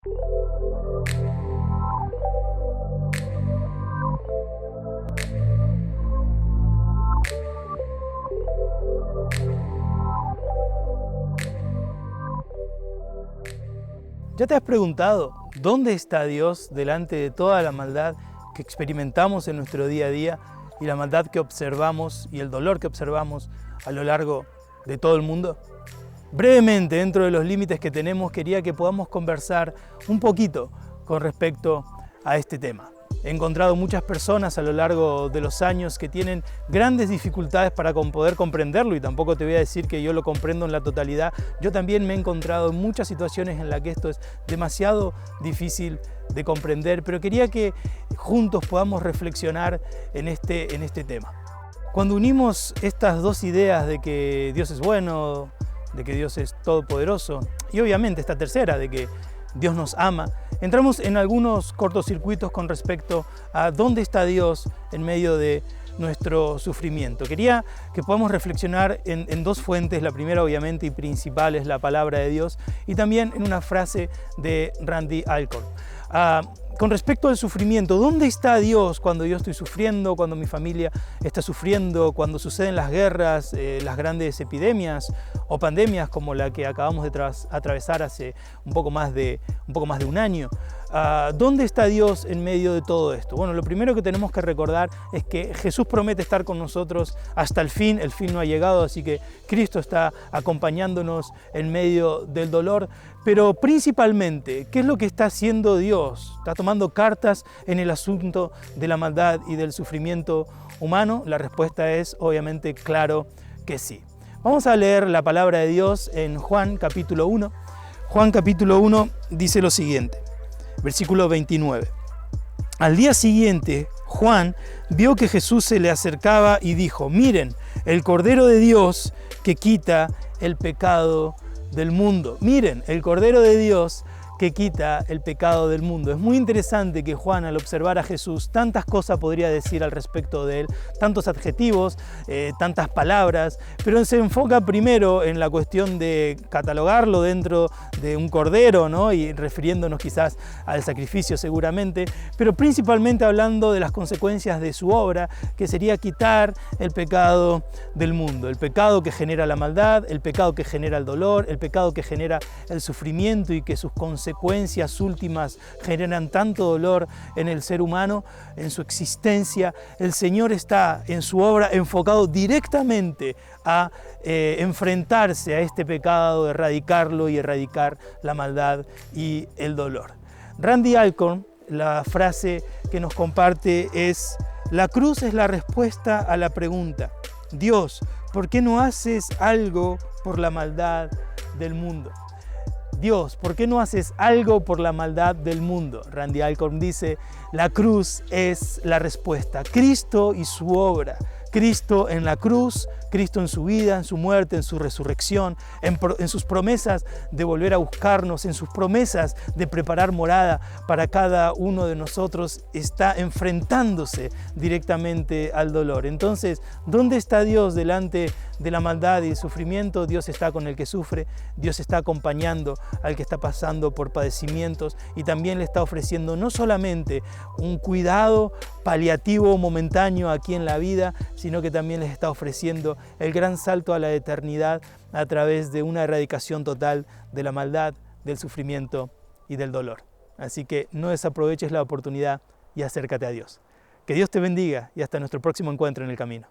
¿Ya te has preguntado dónde está Dios delante de toda la maldad que experimentamos en nuestro día a día y la maldad que observamos y el dolor que observamos a lo largo de todo el mundo? Brevemente, dentro de los límites que tenemos, quería que podamos conversar un poquito con respecto a este tema. He encontrado muchas personas a lo largo de los años que tienen grandes dificultades para poder comprenderlo, y tampoco te voy a decir que yo lo comprendo en la totalidad. Yo también me he encontrado en muchas situaciones en las que esto es demasiado difícil de comprender, pero quería que juntos podamos reflexionar en este tema. Cuando unimos estas dos ideas de que Dios es bueno, de que Dios es todopoderoso, y obviamente esta tercera de que Dios nos ama, entramos en algunos cortocircuitos con respecto a dónde está Dios en medio de nuestro sufrimiento. Quería que podamos reflexionar en dos fuentes. La primera, obviamente, y principal es la palabra de Dios, y también en una frase de Randy Alcorn. Con respecto al sufrimiento, ¿dónde está Dios cuando yo estoy sufriendo, cuando mi familia está sufriendo, cuando suceden las guerras, las grandes epidemias o pandemias como la que acabamos de atravesar hace un poco más de un año? ¿Dónde está Dios en medio de todo esto? Bueno, lo primero que tenemos que recordar es que Jesús promete estar con nosotros hasta el fin no ha llegado, así que Cristo está acompañándonos en medio del dolor, pero principalmente, ¿qué es lo que está haciendo Dios? ¿Está tomando cartas en el asunto de la maldad y del sufrimiento humano? La respuesta es obviamente claro que sí. Vamos a leer la palabra de Dios en Juan capítulo 1. Juan capítulo 1 dice lo siguiente, versículo 29. Al día siguiente, Juan vio que Jesús se le acercaba y dijo: miren, el Cordero de Dios que quita el pecado del mundo. Miren, el Cordero de Dios que quita el pecado del mundo. Es muy interesante que Juan, al observar a Jesús, tantas cosas podría decir al respecto de él, tantos adjetivos, tantas palabras, pero se enfoca primero en la cuestión de catalogarlo dentro de un cordero, ¿no? Y refiriéndonos quizás al sacrificio seguramente, pero principalmente hablando de las consecuencias de su obra, que sería quitar el pecado del mundo, el pecado que genera la maldad, el pecado que genera el dolor, el pecado que genera el sufrimiento y que sus consecuencias últimas generan tanto dolor en el ser humano, en su existencia. El Señor está en su obra enfocado directamente a enfrentarse a este pecado, erradicarlo y erradicar la maldad y el dolor. Randy Alcorn, la frase que nos comparte es: la cruz es la respuesta a la pregunta: Dios, ¿por qué no haces algo por la maldad del mundo? Dios, ¿por qué no haces algo por la maldad del mundo? Randy Alcorn dice: la cruz es la respuesta. Cristo y su obra. Cristo en la cruz, Cristo en su vida, en su muerte, en su resurrección, en sus promesas de volver a buscarnos, en sus promesas de preparar morada para cada uno de nosotros, está enfrentándose directamente al dolor. Entonces, ¿dónde está Dios delante de la maldad y el sufrimiento? Dios está con el que sufre, Dios está acompañando al que está pasando por padecimientos, y también le está ofreciendo no solamente un cuidado paliativo momentáneo aquí en la vida, sino que también les está ofreciendo el gran salto a la eternidad a través de una erradicación total de la maldad, del sufrimiento y del dolor. Así que no desaproveches la oportunidad y acércate a Dios. Que Dios te bendiga y hasta nuestro próximo encuentro en el camino.